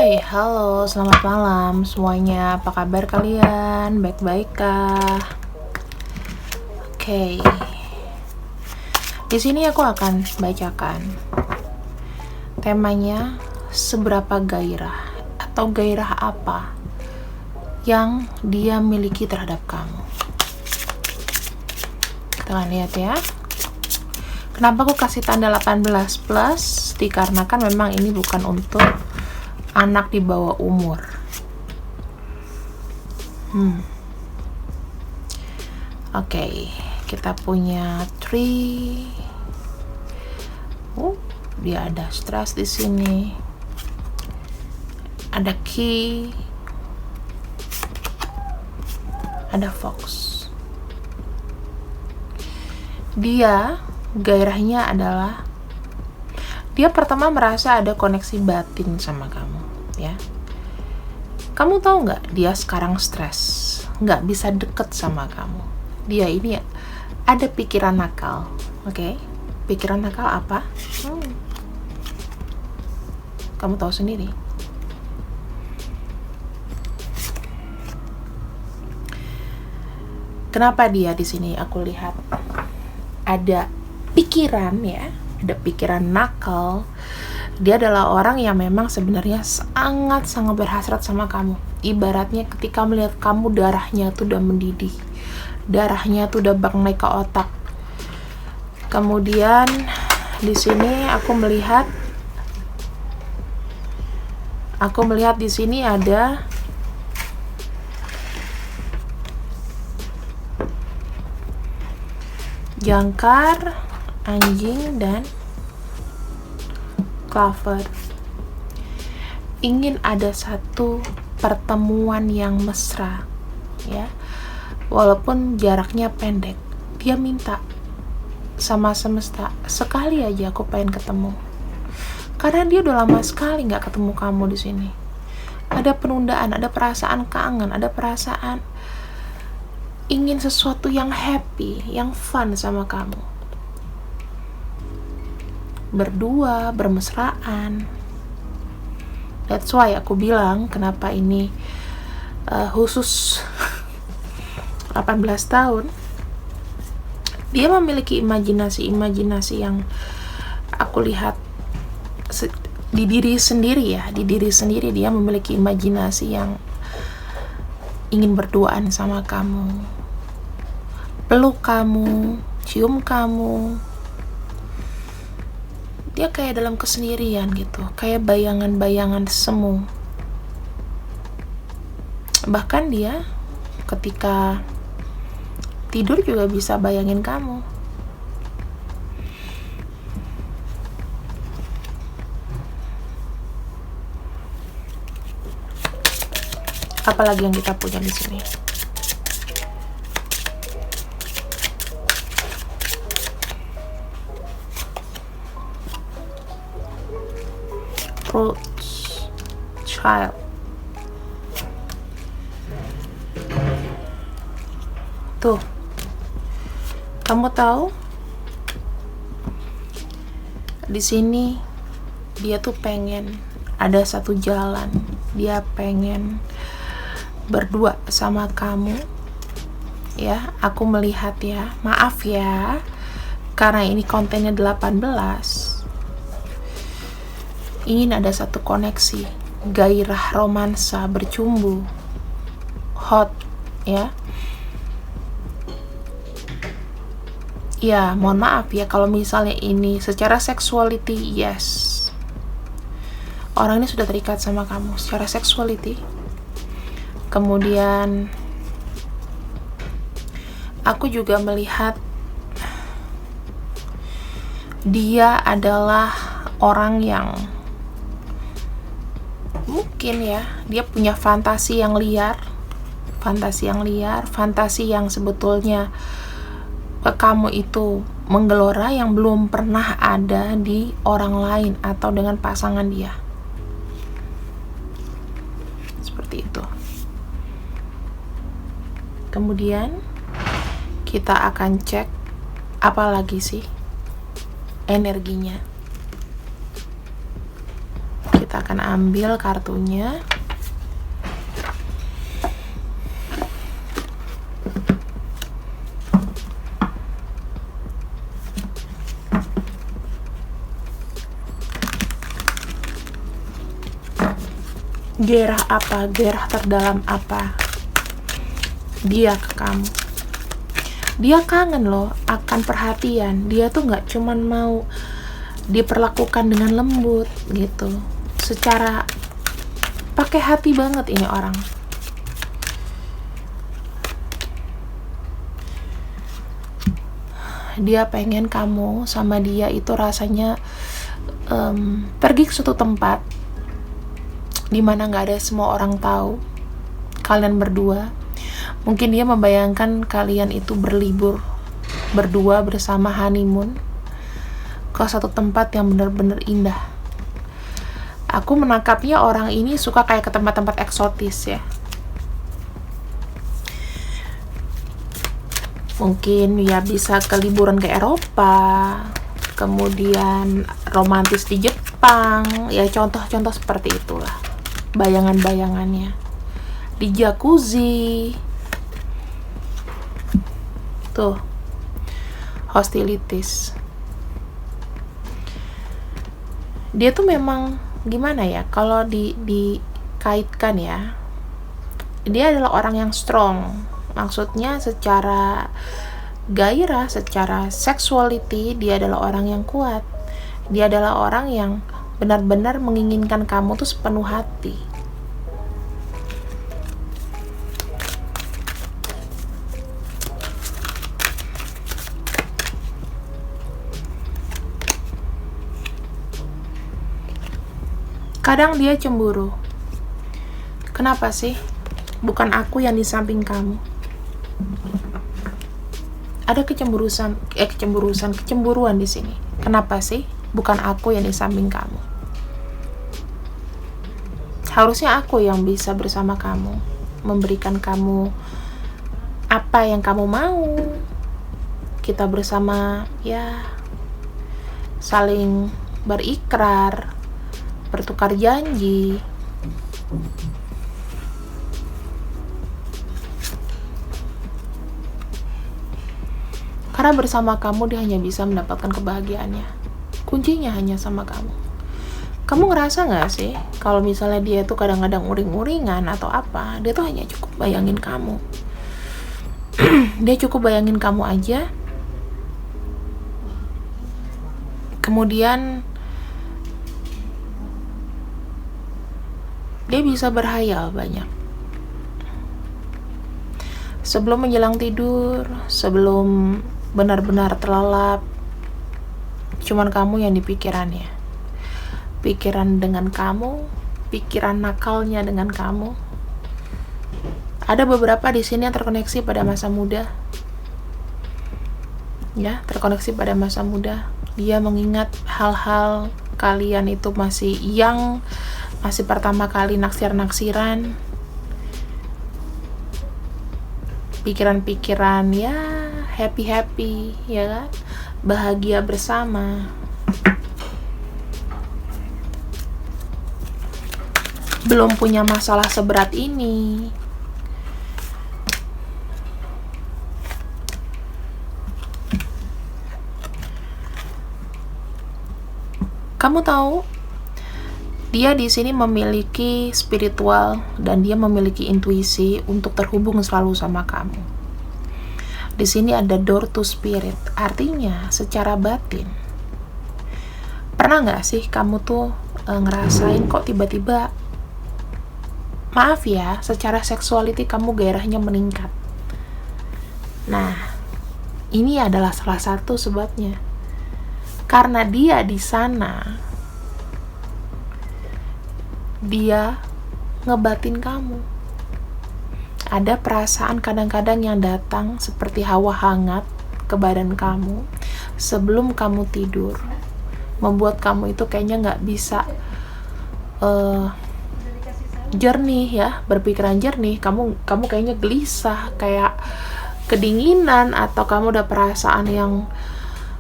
Hai, halo, selamat malam semuanya. Apa kabar kalian? Baik-baik kah? Oke. Di sini aku akan bacakan temanya seberapa gairah atau gairah apa yang dia miliki terhadap kamu. Kita akan lihat ya. Kenapa aku kasih tanda 18 plus? Dikarenakan memang ini bukan untuk anak di bawah umur. Oke, kita punya 3. Dia ada stress di sini. Ada key. Ada fox. Dia gairahnya adalah dia pertama merasa ada koneksi batin sama kamu, ya. Kamu tahu nggak? Dia sekarang stres, nggak bisa deket sama kamu. Dia ini ada pikiran nakal, oke? Pikiran nakal apa? Kamu tahu sendiri. Kenapa dia di sini? Aku lihat ada pikiran, ya. Ada pikiran nakal. Dia adalah orang yang memang sebenarnya sangat-sangat berhasrat sama kamu. Ibaratnya ketika melihat kamu, darahnya tuh udah mendidih. Darahnya tuh udah bak naik ke otak. Kemudian di sini aku melihat di sini ada jangkar, anjing, dan clover. Ingin ada satu pertemuan yang mesra, ya, walaupun jaraknya pendek. Dia minta sama semesta, sekali aja aku pengen ketemu, karena dia udah lama sekali nggak ketemu kamu di sini. Ada penundaan, ada perasaan kangen, ada perasaan ingin sesuatu yang happy, yang fun sama kamu. Berdua, bermesraan. That's why aku bilang kenapa ini khusus 18 tahun. Dia memiliki imajinasi yang aku lihat di diri sendiri, ya. Di diri sendiri dia memiliki imajinasi yang ingin berduaan sama kamu, peluk kamu, cium kamu. Dia kayak dalam kesendirian gitu, kayak bayangan-bayangan semu. Bahkan dia ketika tidur juga bisa bayangin kamu. Apalagi yang kita punya di sini? Approach child. Tuh, kamu tahu di sini dia tuh pengen ada satu jalan. Dia pengen berdua sama kamu, ya. Aku melihat, ya, maaf ya, karena ini kontennya 18. Ingin ada satu koneksi, gairah romansa bercumbu, hot, ya. Ya, mohon maaf ya kalau misalnya ini secara sexuality, yes, orang ini sudah terikat sama kamu secara sexuality. Kemudian aku juga melihat dia adalah orang yang mungkin, ya, dia punya fantasi yang liar, fantasi yang sebetulnya kamu itu menggelora yang belum pernah ada di orang lain atau dengan pasangan dia. Seperti itu. Kemudian kita akan cek apa lagi sih energinya. Kita akan ambil kartunya. Gairah apa? Gairah terdalam apa dia ke kamu? Dia kangen loh akan perhatian. Dia tuh gak cuman mau diperlakukan dengan lembut gitu, secara pakai hati banget ini orang. Dia pengen kamu sama dia itu rasanya pergi ke suatu tempat dimana gak ada semua orang tahu kalian berdua. Mungkin dia membayangkan kalian itu berlibur berdua bersama, honeymoon ke satu tempat yang benar-benar indah. Aku menangkapnya orang ini suka kayak ke tempat-tempat eksotis ya. Mungkin ya bisa ke liburan ke Eropa, kemudian romantis di Jepang, ya contoh-contoh seperti itulah bayangan-bayangannya. Di jacuzzi tuh, hostilities. Dia tuh memang gimana ya, kalau dikaitkan ya, dia adalah orang yang strong. Maksudnya secara gairah, secara sexuality, dia adalah orang yang kuat. Dia adalah orang yang benar-benar menginginkan kamu tuh sepenuh hati. Kadang dia cemburu. Kenapa sih? Bukan aku yang di samping kamu. Ada kecemburuan di sini. Kenapa sih? Bukan aku yang di samping kamu. Harusnya aku yang bisa bersama kamu, memberikan kamu apa yang kamu mau. Kita bersama ya saling berikrar, bertukar janji. Karena bersama kamu dia hanya bisa mendapatkan kebahagiaannya. Kuncinya hanya sama kamu. Kamu ngerasa gak sih kalau misalnya dia tuh kadang-kadang uring-uringan atau apa, dia tuh hanya cukup bayangin kamu. Dia cukup bayangin kamu aja. Kemudian dia bisa berhayal banyak. Sebelum menjelang tidur, sebelum benar-benar terlelap, cuman kamu yang di pikirannya. Pikiran dengan kamu, pikiran nakalnya dengan kamu. Ada beberapa di sini yang terkoneksi pada masa muda. Ya, terkoneksi pada masa muda. Dia mengingat hal-hal kalian itu masih young, masih pertama kali naksir-naksiran. Pikiran-pikiran ya happy-happy, ya kan? Bahagia bersama. Belum punya masalah seberat ini. Kamu tahu, dia di sini memiliki spiritual dan dia memiliki intuisi untuk terhubung selalu sama kamu. Di sini ada door to spirit, artinya secara batin. Pernah nggak sih kamu tuh ngerasain kok tiba-tiba, maaf ya, secara seksualiti kamu gairahnya meningkat. Nah, ini adalah salah satu sebabnya. Karena dia di sana, dia ngebatin kamu. Ada perasaan kadang-kadang yang datang seperti hawa hangat ke badan kamu sebelum kamu tidur, membuat kamu itu kayaknya nggak bisa jernih ya, berpikiran jernih. Kamu kayaknya gelisah, kayak kedinginan, atau kamu udah perasaan yang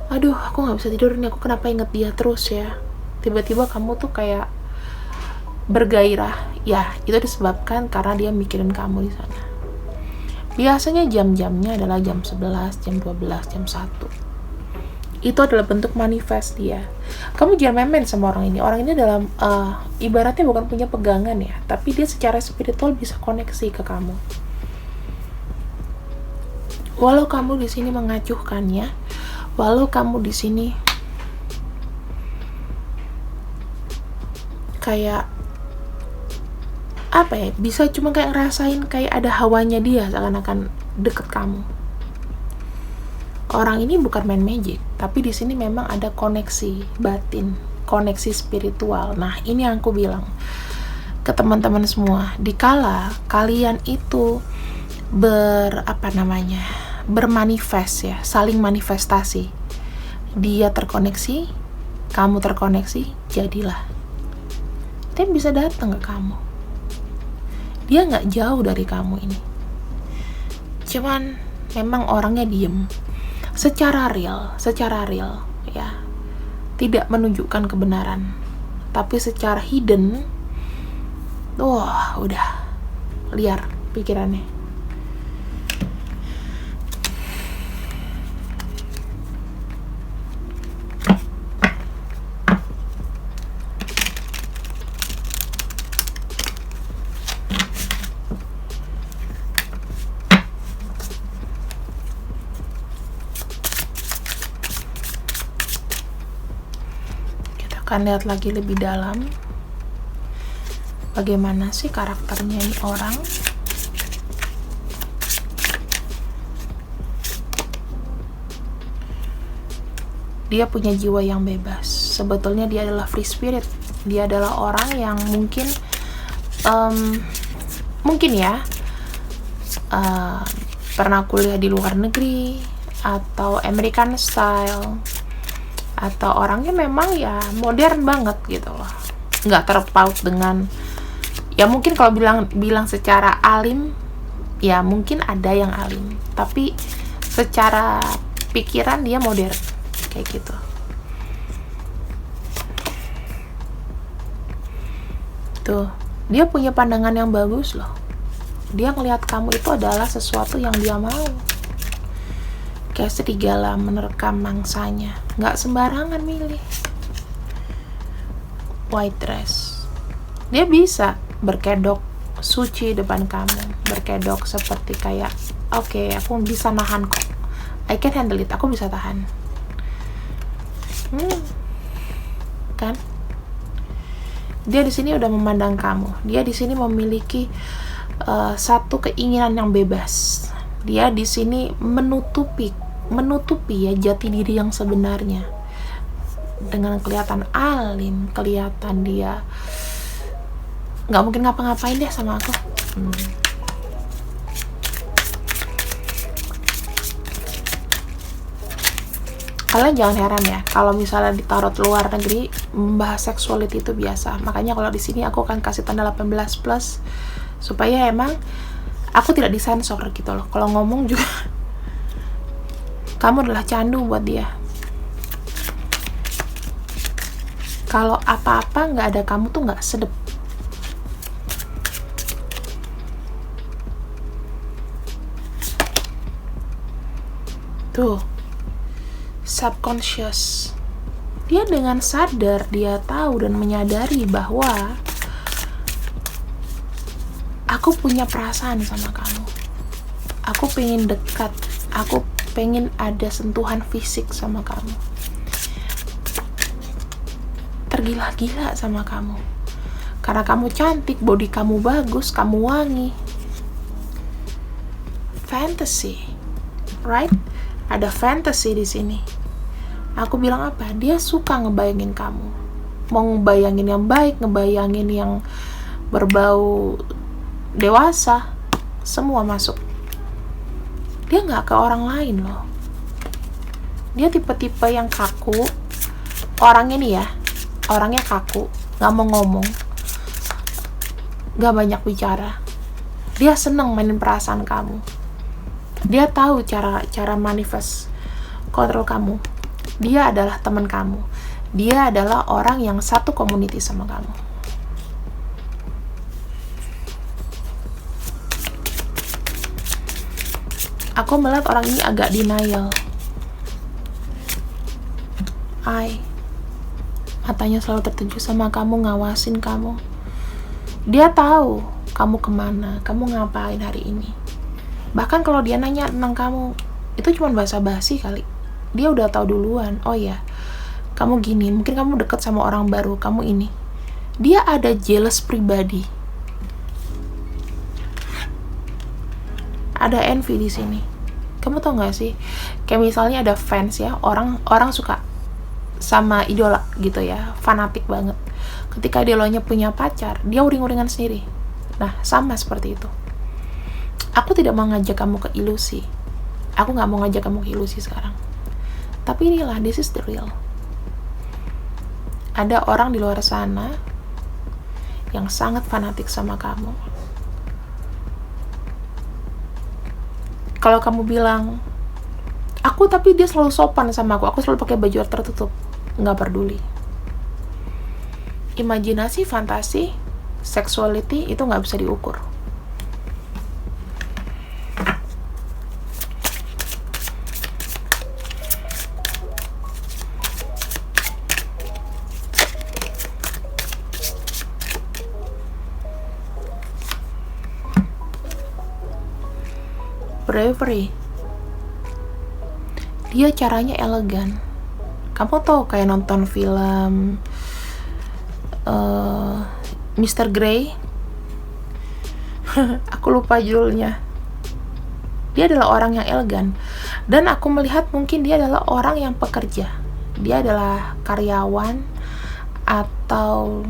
aduh aku nggak bisa tidur nih, aku kenapa inget dia terus ya. Tiba-tiba kamu tuh kayak bergairah, ya itu disebabkan karena dia mikirin kamu di sana. Biasanya jam-jamnya adalah jam 11, jam 12, jam 1. Itu adalah bentuk manifest dia. Kamu jangan main-main sama orang ini. Orang ini dalam ibaratnya bukan punya pegangan ya, tapi dia secara spiritual bisa koneksi ke kamu. Walau kamu di sini mengacuhkannya, walau kamu di sini kayak apa ya, bisa cuma kayak ngerasain kayak ada hawanya dia seakan-akan deket kamu. Orang ini bukan main magic, tapi di sini memang ada koneksi batin, koneksi spiritual. Nah, ini yang aku bilang ke teman-teman semua, dikala kalian itu bermanifest ya, saling manifestasi. Dia terkoneksi, kamu terkoneksi, jadilah. Dia bisa datang ke kamu. Dia nggak jauh dari kamu ini. Cuman memang orangnya diem. Secara real ya, tidak menunjukkan kebenaran, tapi secara hidden, udah liar pikirannya. Akan lihat lagi lebih dalam bagaimana sih karakternya ini orang. Dia punya jiwa yang bebas. Sebetulnya dia adalah free spirit. Dia adalah orang yang mungkin pernah kuliah di luar negeri atau American style, atau orangnya memang ya modern banget gitu loh, nggak terpaut dengan, ya mungkin kalau bilang secara alim, ya mungkin ada yang alim, tapi secara pikiran dia modern kayak gitu. Tuh, dia punya pandangan yang bagus loh. Dia ngelihat kamu itu adalah sesuatu yang dia mau. Kayak serigala menerkam mangsanya, nggak sembarangan milih. White dress, dia bisa berkedok suci depan kamu, berkedok seperti kayak, oke, aku bisa nahan kok, I can handle it, aku bisa tahan. Kan? Dia di sini udah memandang kamu. Dia di sini memiliki satu keinginan yang bebas. Dia di sini menutupi ya jati diri yang sebenarnya dengan kelihatan alim, kelihatan dia nggak mungkin ngapa-ngapain deh sama aku. Kalian jangan heran ya kalau misalnya di tarot luar negeri membahas seksuality itu biasa. Makanya kalau di sini aku akan kasih tanda 18+ supaya emang aku tidak disensor gitu loh. Kalau ngomong juga kamu adalah candu buat dia. Kalau apa-apa nggak ada kamu tuh nggak sedep. Tuh, subconscious. Dia dengan sadar, dia tahu dan menyadari bahwa aku punya perasaan sama kamu. Aku pengen dekat. Aku pengen ada sentuhan fisik sama kamu. Tergila-gila sama kamu. Karena kamu cantik, body kamu bagus, kamu wangi. Fantasy, right? Ada fantasy di sini. Aku bilang apa? Dia suka ngebayangin kamu. Mau ngebayangin yang baik, ngebayangin yang berbau dewasa, semua masuk. Dia nggak ke orang lain loh. Dia tipe-tipe yang kaku. Orangnya nih ya, orangnya kaku, nggak mau ngomong, nggak banyak bicara. Dia seneng mainin perasaan kamu. Dia tahu cara manifest kontrol kamu. Dia adalah teman kamu. Dia adalah orang yang satu community sama kamu. Aku melihat orang ini agak denial. Matanya selalu tertuju sama kamu, ngawasin kamu. Dia tahu kamu kemana, kamu ngapain hari ini. Bahkan kalau dia nanya tentang kamu, itu cuma basa-basi kali. Dia udah tahu duluan, oh ya, kamu gini, mungkin kamu deket sama orang baru, kamu ini. Dia ada jealous pribadi. Ada envy di sini. Kamu tau gak sih? Kayak misalnya ada fans ya, orang suka sama idola gitu ya, fanatik banget. Ketika idolanya punya pacar, dia uring-uringan sendiri. Nah, sama seperti itu. Aku tidak mau ngajak kamu ke ilusi. Aku gak mau ngajak kamu ke ilusi sekarang. Tapi inilah, this is the real. Ada orang di luar sana yang sangat fanatik sama kamu. Kalau kamu bilang, aku tapi dia selalu sopan sama aku selalu pakai baju tertutup, nggak peduli. Imajinasi, fantasi, sexuality itu nggak bisa diukur. Bravery, dia caranya elegan. Kamu tahu kayak nonton film Mr. Grey. Aku lupa judulnya. Dia adalah orang yang elegan, dan aku melihat mungkin dia adalah orang yang pekerja. Dia adalah karyawan, atau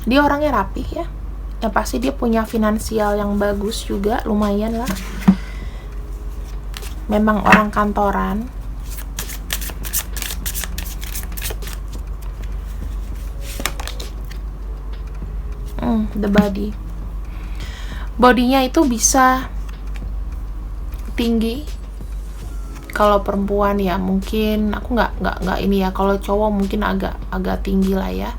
dia orangnya rapih ya. Yang pasti dia punya finansial yang bagus juga, lumayan lah. Memang orang kantoran. The body. Bodinya itu bisa tinggi. Kalau perempuan ya mungkin aku nggak ini ya. Kalau cowok mungkin agak tinggi lah ya.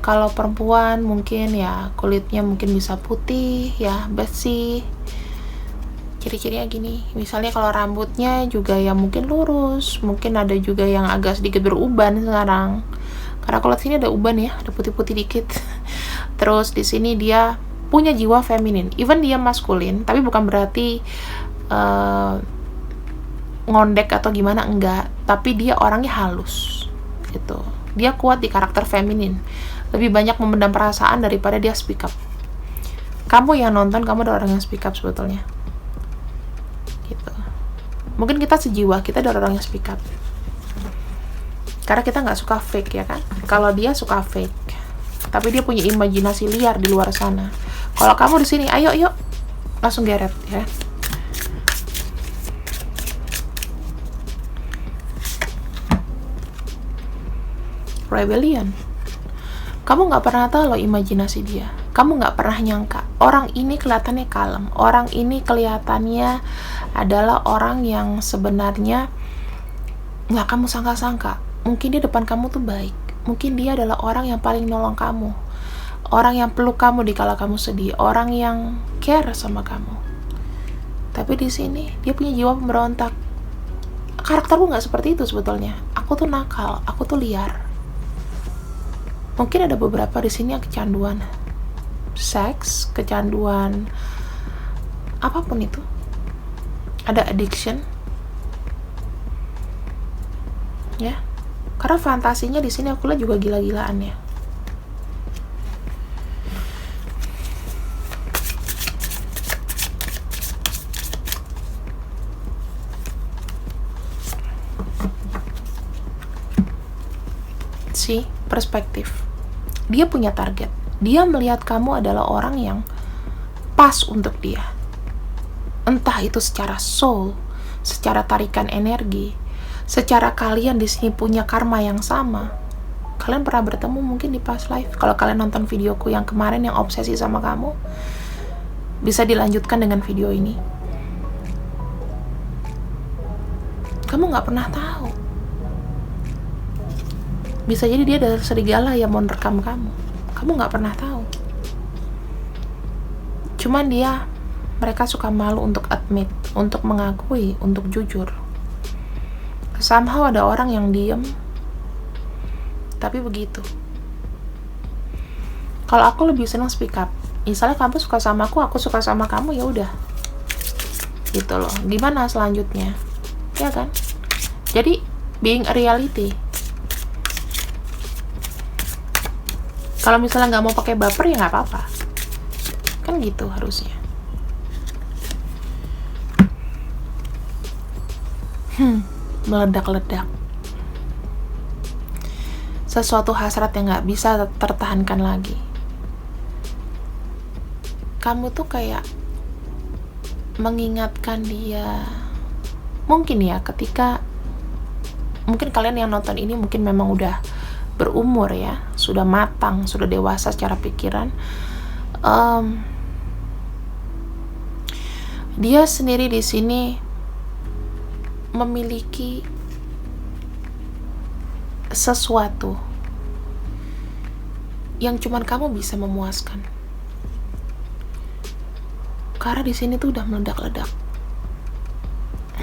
Kalau perempuan mungkin ya kulitnya mungkin bisa putih ya, bersih. Ciri-cirinya gini, misalnya kalau rambutnya juga ya mungkin lurus, mungkin ada juga yang agak sedikit beruban sekarang. Karena kalau sini ada uban ya, ada putih-putih dikit. Terus di sini dia punya jiwa feminin, even dia maskulin, tapi bukan berarti ngondek atau gimana, enggak. Tapi dia orangnya halus, gitu. Dia kuat di karakter feminin, lebih banyak memendam perasaan daripada dia speak up. Kamu yang nonton, kamu ada orang yang speak up sebetulnya. Gitu. Mungkin kita sejiwa, kita ada orang yang speak up. Karena kita nggak suka fake ya kan. Kalau dia suka fake, tapi dia punya imajinasi liar di luar sana. Kalau kamu di sini, ayo yuk, langsung geret ya. Rebellion. Kamu nggak pernah tahu loh imajinasi dia. Kamu nggak pernah nyangka orang ini kelihatannya kalem, orang ini kelihatannya adalah orang yang sebenarnya nggak kamu sangka-sangka. Mungkin di depan kamu tuh baik, mungkin dia adalah orang yang paling nolong kamu, orang yang peluk kamu di kala kamu sedih, orang yang care sama kamu. Tapi di sini dia punya jiwa pemberontak. Karakterku nggak seperti itu sebetulnya. Aku tuh nakal, aku tuh liar. Mungkin ada beberapa di sini yang kecanduan seks, kecanduan apapun itu. Ada addiction, ya. Karena fantasinya di sini aku lihat juga gila-gilaan ya. Perspektif. Dia punya target. Dia melihat kamu adalah orang yang pas untuk dia. Entah itu secara soul, secara tarikan energi, secara kalian di sini punya karma yang sama. Kalian pernah bertemu mungkin di past life. Kalau kalian nonton videoku yang kemarin yang obsesi sama kamu, bisa dilanjutkan dengan video ini. Kamu nggak pernah tahu. Bisa jadi dia adalah serigala yang mau merekam kamu. Kamu nggak pernah tahu. Cuman mereka suka malu untuk admit, untuk mengakui, untuk jujur. Somehow ada orang yang diem, tapi begitu. Kalau aku lebih senang speak up. Misalnya kamu suka sama aku suka sama kamu, ya udah. Gitu loh. Gimana selanjutnya? Ya kan? Jadi being a reality. Kalau misalnya nggak mau pakai baper, ya nggak apa-apa. Kan gitu harusnya. Meledak-ledak. Sesuatu hasrat yang nggak bisa tertahankan lagi. Kamu tuh kayak mengingatkan dia. Mungkin ya, ketika mungkin kalian yang nonton ini mungkin memang udah berumur ya, sudah matang, sudah dewasa secara pikiran. Dia sendiri di sini memiliki sesuatu yang cuman kamu bisa memuaskan. Karena di sini tuh udah meledak-ledak.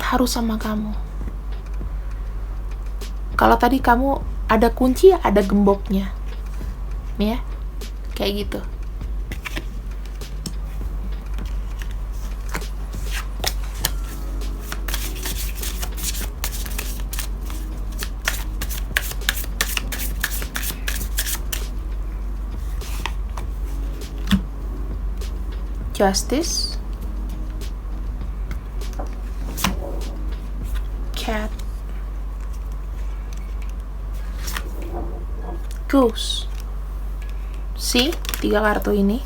Harus sama kamu. Kalau tadi kamu ada kunci, ada gemboknya. Ya. Kayak gitu. Justice, Cat, Goose. See, 3 kartu ini.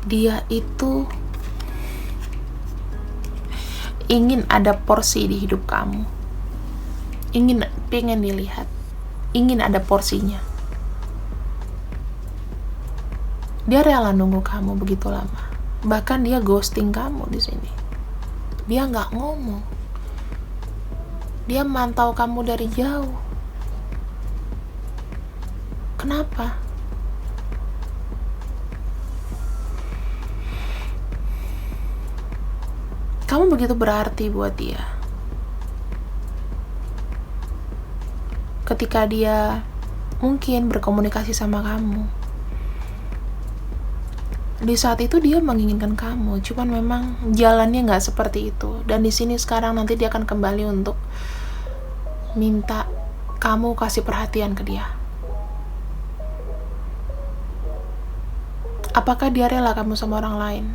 Dia itu ingin ada porsi di hidup kamu. Pengen dilihat. Ingin ada porsinya. Dia rela nunggu kamu begitu lama. Bahkan dia ghosting kamu di sini. Dia nggak ngomong. Dia mantau kamu dari jauh. Kenapa? Kamu begitu berarti buat dia. Ketika dia mungkin berkomunikasi sama kamu, di saat itu dia menginginkan kamu, cuman memang jalannya nggak seperti itu. Dan di sini sekarang nanti dia akan kembali untuk minta kamu kasih perhatian ke dia. Apakah dia rela kamu sama orang lain?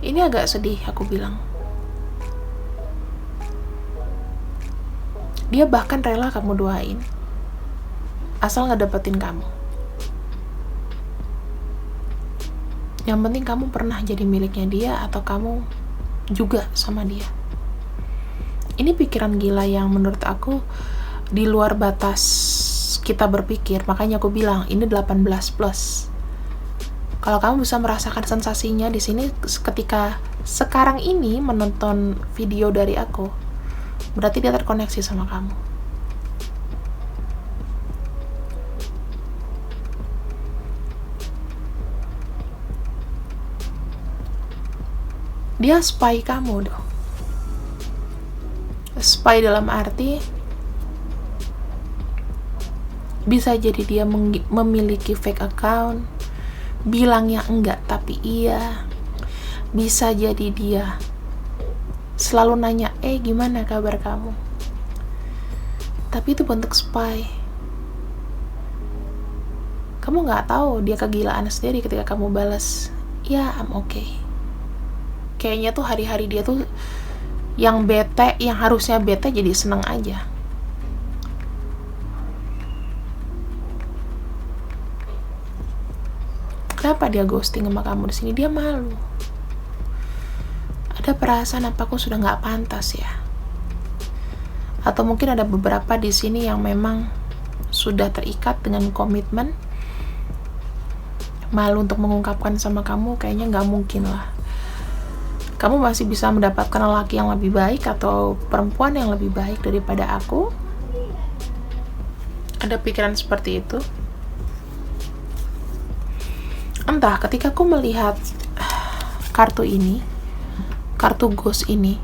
Ini agak sedih, aku bilang. Dia bahkan rela kamu doain, asal nggak dapetin kamu. Yang penting kamu pernah jadi miliknya dia, atau kamu juga sama dia. Ini pikiran gila yang menurut aku di luar batas kita berpikir. Makanya aku bilang ini 18+. Kalau kamu bisa merasakan sensasinya di sini ketika sekarang ini menonton video dari aku, berarti dia terkoneksi sama kamu. Dia spy kamu dong. Spy dalam arti bisa jadi dia memiliki fake account, bilangnya enggak tapi iya. Bisa jadi dia selalu nanya, gimana kabar kamu? Tapi itu bentuk spy. Kamu nggak tahu dia kegilaan sendiri ketika kamu balas, ya I'm okay. Kayaknya tuh hari-hari dia tuh yang bete, yang harusnya bete jadi seneng aja. Kenapa dia ghosting sama kamu di sini? Dia malu. Ada perasaan apa aku sudah nggak pantas ya? Atau mungkin ada beberapa di sini yang memang sudah terikat dengan komitmen, malu untuk mengungkapkan sama kamu, kayaknya nggak mungkin lah. Kamu masih bisa mendapatkan laki yang lebih baik atau perempuan yang lebih baik daripada aku. Ada pikiran seperti itu. Entah, ketika aku melihat kartu ghost ini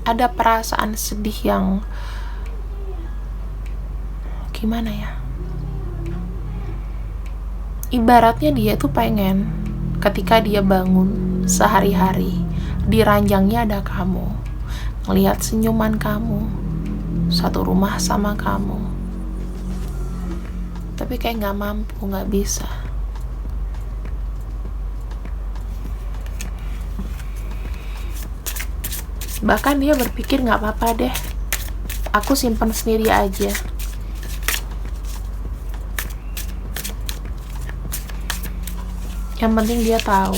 ada perasaan sedih yang gimana ya, ibaratnya dia tuh pengen ketika dia bangun sehari-hari di ranjangnya ada kamu, ngelihat senyuman kamu, satu rumah sama kamu, tapi kayak nggak mampu, nggak bisa. Bahkan dia berpikir nggak apa-apa deh, aku simpan sendiri aja. Yang penting dia tahu.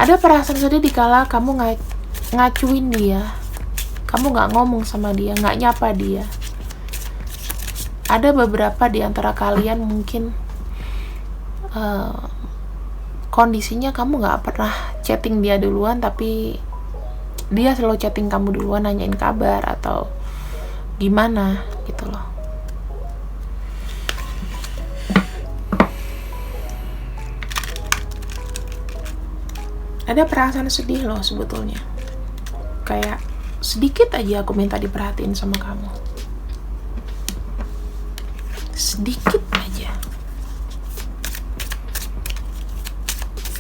Ada perasaan sedih dikala kamu ngacuin dia, kamu nggak ngomong sama dia, nggak nyapa dia. Ada beberapa di antara kalian mungkin kondisinya kamu nggak pernah chatting dia duluan, tapi dia selalu chatting kamu duluan, nanyain kabar atau gimana gitu loh. Ada perasaan sedih loh sebetulnya, kayak sedikit aja aku minta diperhatiin sama kamu, sedikit aja.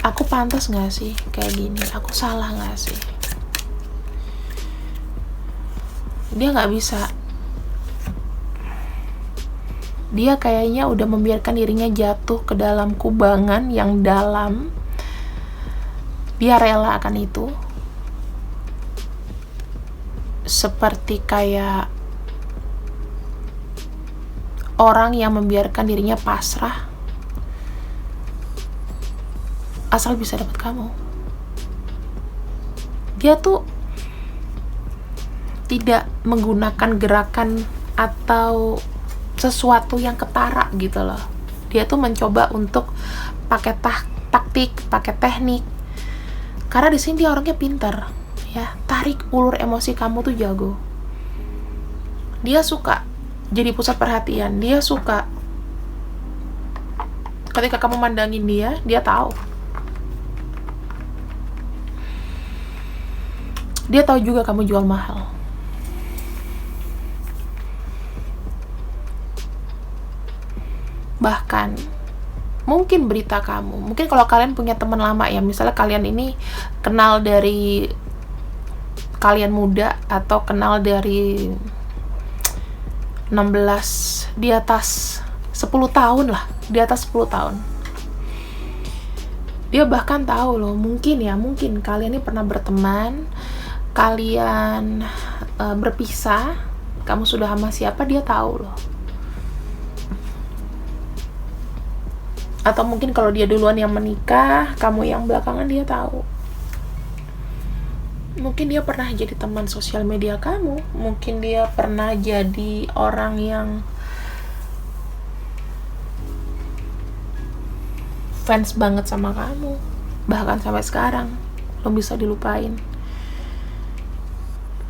Aku pantas gak sih kayak gini? Aku salah gak sih? Dia gak bisa. Dia kayaknya udah membiarkan dirinya jatuh ke dalam kubangan yang dalam. Dia rela akan itu. Seperti kayak orang yang membiarkan dirinya pasrah asal bisa dapat kamu. Dia tuh tidak menggunakan gerakan atau sesuatu yang ketara gitu loh. Dia tuh mencoba untuk pakai taktik, pakai teknik. Karena di sini dia orangnya pintar, ya. Tarik ulur emosi kamu tuh jago. Dia suka jadi pusat perhatian. Dia suka ketika kamu mandangin dia, dia tahu. Dia tahu juga kamu jual mahal. Bahkan mungkin berita kamu, mungkin kalau kalian punya teman lama ya, misalnya kalian ini kenal dari kalian muda atau kenal dari 16, di atas 10 tahun lah, di atas 10 tahun. Dia bahkan tahu loh, mungkin kalian ini pernah berteman, kalian berpisah, kamu sudah sama siapa, dia tahu loh. Atau mungkin kalau dia duluan yang menikah, kamu yang belakangan, dia tahu. Mungkin dia pernah jadi teman sosial media kamu, mungkin dia pernah jadi orang yang fans banget sama kamu, bahkan sampai sekarang belum bisa dilupain.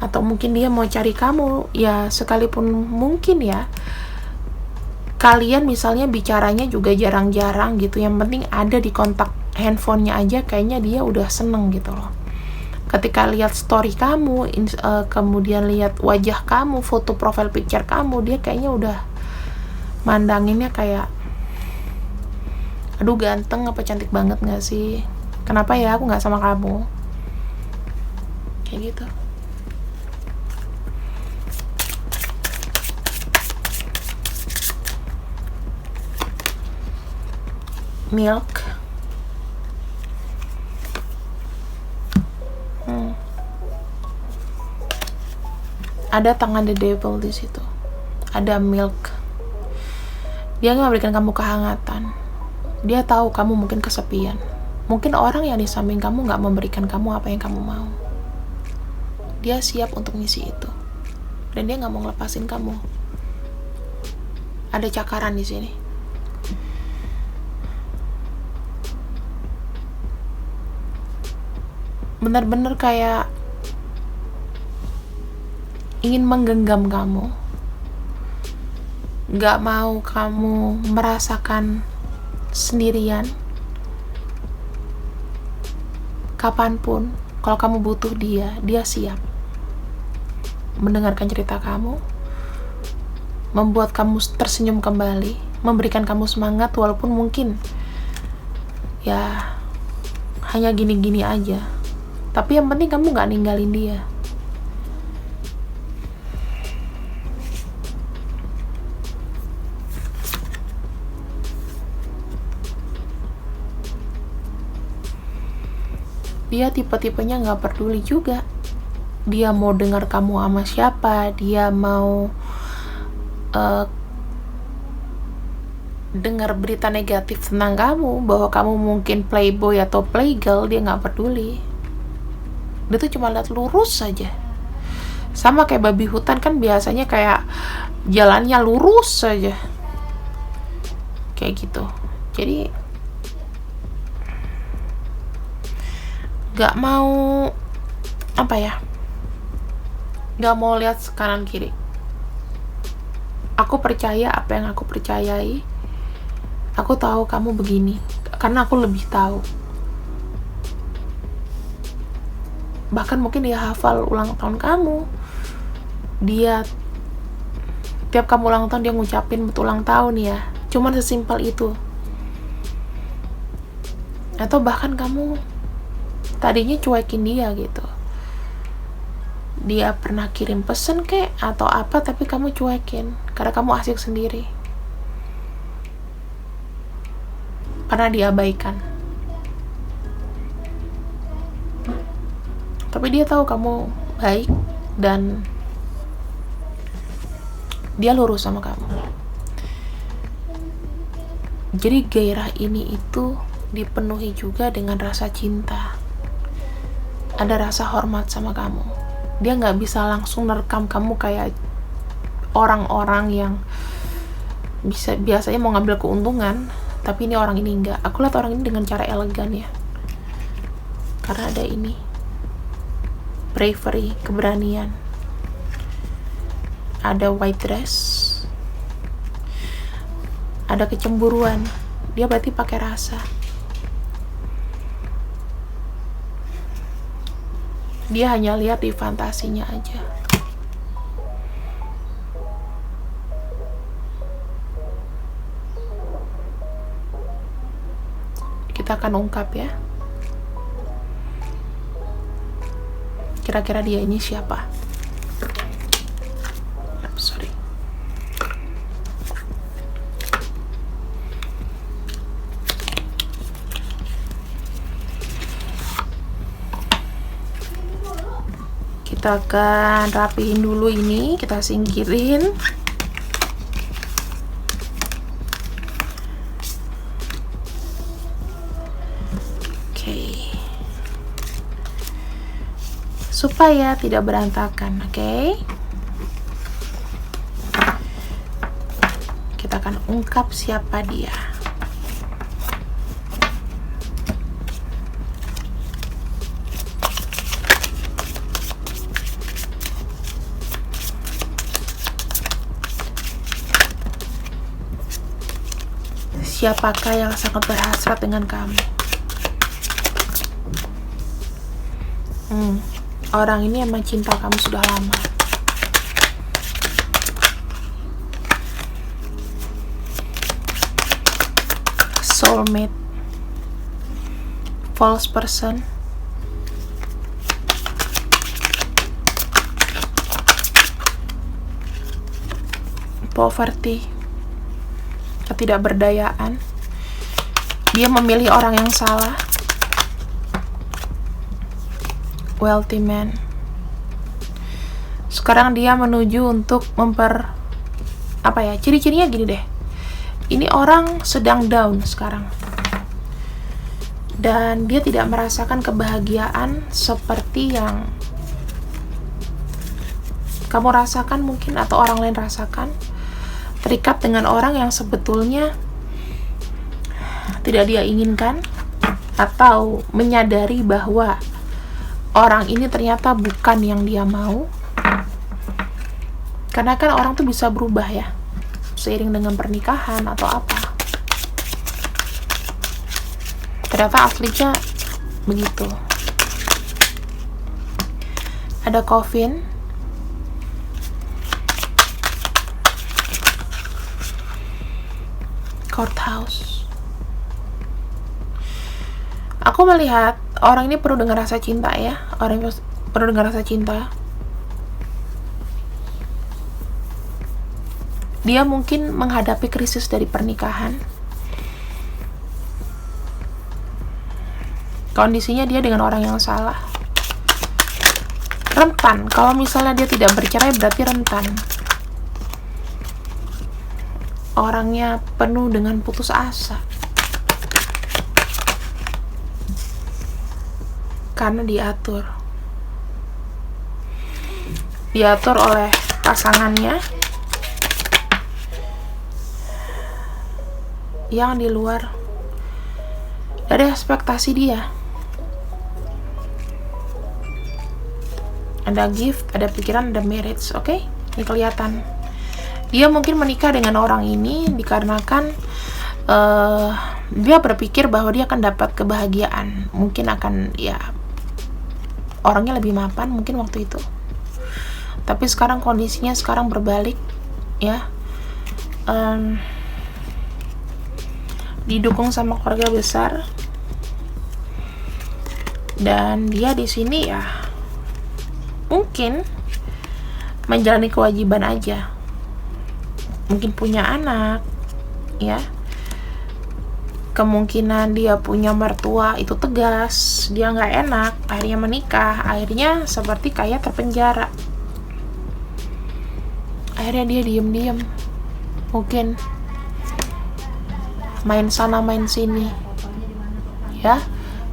Atau mungkin dia mau cari kamu, ya sekalipun mungkin ya kalian misalnya bicaranya juga jarang-jarang gitu, yang penting ada di kontak handphonenya aja, kayaknya dia udah seneng gitu loh. Ketika lihat story kamu, kemudian lihat wajah kamu, foto profile picture kamu, dia kayaknya udah mandanginnya kayak, aduh ganteng apa cantik banget gak sih, kenapa ya aku gak sama kamu, kayak gitu. Milk. Ada tangan the devil di situ. Ada milk. Dia nggak memberikan kamu kehangatan. Dia tahu kamu mungkin kesepian. Mungkin orang yang di samping kamu nggak memberikan kamu apa yang kamu mau. Dia siap untuk ngisi itu. Dan dia nggak mau ngelepasin kamu. Ada cakaran di sini. Benar-benar kayak ingin menggenggam kamu, gak mau kamu merasakan sendirian. Kapanpun kalau kamu butuh dia siap mendengarkan cerita kamu, membuat kamu tersenyum kembali, memberikan kamu semangat walaupun mungkin ya hanya gini-gini aja. Tapi yang penting kamu gak ninggalin dia. Dia tipe-tipenya gak peduli juga. Dia mau dengar kamu sama siapa, dia mau dengar berita negatif tentang kamu, bahwa kamu mungkin playboy atau playgirl, dia gak peduli. Dia tuh cuma lihat lurus saja. Sama kayak babi hutan kan biasanya kayak jalannya lurus saja, kayak gitu. Jadi gak mau gak mau lihat kanan kiri. Aku percaya apa yang aku percayai. Aku tahu kamu begini karena aku lebih tahu. Bahkan mungkin dia hafal ulang tahun kamu. Dia tiap kamu ulang tahun dia ngucapin betul ulang tahun ya. Cuman sesimpel itu. Atau bahkan kamu tadinya cuekin dia gitu. Dia pernah kirim pesen kek atau apa, tapi kamu cuekin karena kamu asik sendiri, karena diabaikan. Tapi dia tahu kamu baik dan dia lurus sama kamu. Jadi gairah ini itu dipenuhi juga dengan rasa cinta. Ada rasa hormat sama kamu. Dia gak bisa langsung nerekam kamu kayak orang-orang yang biasanya mau ngambil keuntungan, tapi ini orang ini enggak. Aku lihat orang ini dengan cara elegan ya, karena ada ini bravery, keberanian, ada white dress, ada kecemburuan. Dia berarti pakai rasa. Dia hanya lihat di fantasinya aja. Kita akan ungkap ya. Kira-kira dia ini siapa? Sorry. Kita akan rapihin dulu ini, kita singkirin. Oke. Supaya tidak berantakan, oke? Kita akan ungkap siapa dia. Siapakah yang sangat berhasrat dengan kamu? Orang ini emang cinta kamu sudah lama. Soulmate, false person, poverty, ketidakberdayaan. Dia memilih orang yang salah. Wealthy man. Sekarang dia menuju untuk ciri-cirinya gini deh. Ini orang sedang down sekarang. Dan dia tidak merasakan kebahagiaan seperti yang kamu rasakan mungkin atau orang lain rasakan. Terikat dengan orang yang sebetulnya tidak dia inginkan, atau menyadari bahwa orang ini ternyata bukan yang dia mau. Karena kan orang tuh bisa berubah ya. seiring dengan pernikahan atau apa. Ternyata aslinya begitu. Ada coffin, courthouse. Aku melihat orang ini penuh dengan rasa cinta ya, orang ini penuh dengan rasa cinta. Dia mungkin menghadapi krisis dari pernikahan. Kondisinya dia dengan orang yang salah. Rentan, kalau misalnya dia tidak bercerai berarti rentan. Orangnya penuh dengan putus asa. Karena diatur oleh pasangannya yang di luar dari ekspektasi dia. Ada gift, ada pikiran, ada marriage, oke? Ini kelihatan. Dia mungkin menikah dengan orang ini dikarenakan dia berpikir bahwa dia akan dapat kebahagiaan. Mungkin akan, ya, orangnya lebih mapan mungkin waktu itu. Tapi sekarang kondisinya sekarang berbalik, ya. Didukung sama keluarga besar, dan dia di sini ya mungkin menjalani kewajiban aja. Mungkin punya anak, ya. Kemungkinan dia punya mertua itu tegas, dia nggak enak, akhirnya menikah, akhirnya seperti kayak terpenjara. Akhirnya dia diem-diem, mungkin main sana main sini, ya,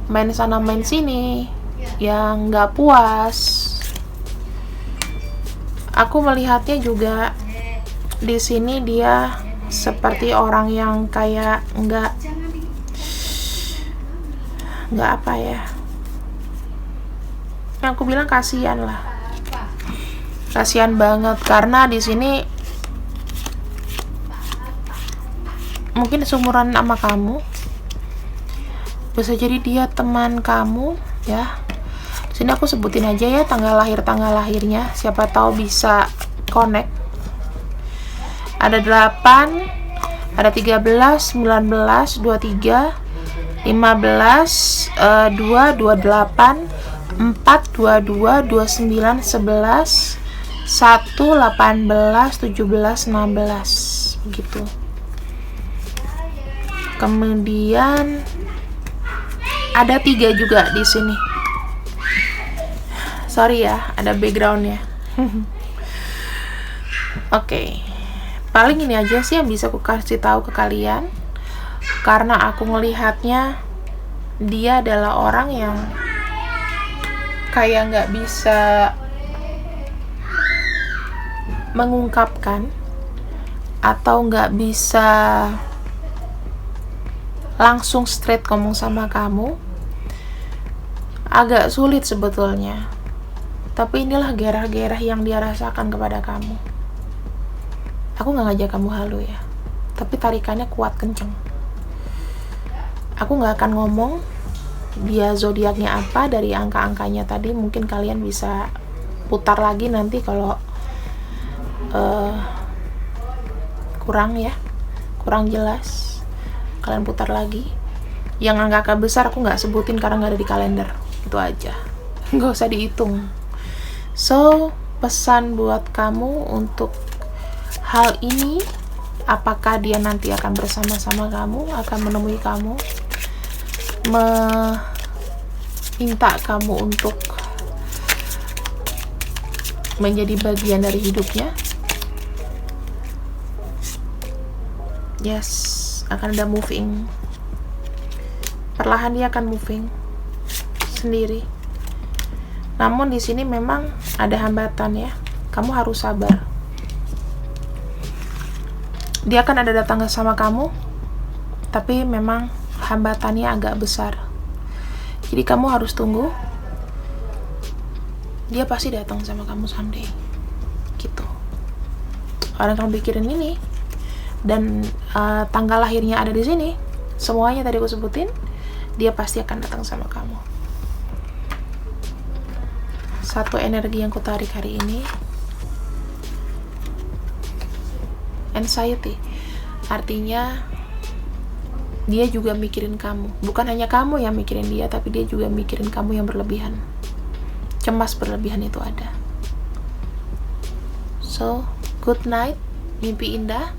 main sana main sini, yang nggak puas. Aku melihatnya juga di sini dia seperti orang yang kayak nggak apa ya, yang aku bilang kasihan lah, kasihan banget, karena di sini mungkin seumuran sama kamu, bisa jadi dia teman kamu, ya. Sini aku sebutin aja ya tanggal lahirnya, siapa tahu bisa connect. Ada 8, ada 13, 19, 23, 15, 2, 28, 4, 22, 29, 11, 1, 18, 17, 16, begitu. Kemudian ada 3 juga di sini. Sorry ya, ada backgroundnya. Oke. Paling ini aja sih yang bisa aku kasih tahu ke kalian, karena aku melihatnya dia adalah orang yang kayak nggak bisa mengungkapkan atau nggak bisa langsung straight ngomong sama kamu. Agak sulit sebetulnya, tapi inilah gairah-gairah yang dia rasakan kepada kamu. Aku gak ngajak kamu halu ya, tapi tarikannya kuat kenceng. Aku gak akan ngomong dia zodiaknya apa dari angka-angkanya tadi. Mungkin kalian bisa putar lagi nanti kalau kurang jelas, kalian putar lagi. Yang angka besar aku nggak sebutin karena nggak ada di kalender, itu aja, nggak usah dihitung. So, pesan buat kamu untuk hal ini, apakah dia nanti akan bersama-sama kamu, akan menemui kamu, minta kamu untuk menjadi bagian dari hidupnya. Yes, akan ada moving. Perlahan dia akan moving sendiri. Namun di sini memang ada hambatan ya. Kamu harus sabar. Dia akan ada datang sama kamu, tapi memang hambatannya agak besar. Jadi kamu harus tunggu. Dia pasti datang sama kamu someday. Gitu. Orang yang pikirin ini dan tanggal lahirnya ada di sini, semuanya tadi aku sebutin, dia pasti akan datang sama kamu. Satu energi yang kutarik hari ini, anxiety, artinya dia juga mikirin kamu. Bukan hanya kamu yang mikirin dia, tapi dia juga mikirin kamu yang berlebihan. Cemas berlebihan itu ada. So, good night, mimpi indah.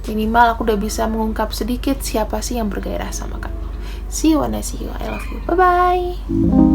Minimal aku udah bisa mengungkap sedikit siapa sih yang bergairah sama kamu. See you when I see you. I love you. Bye-bye.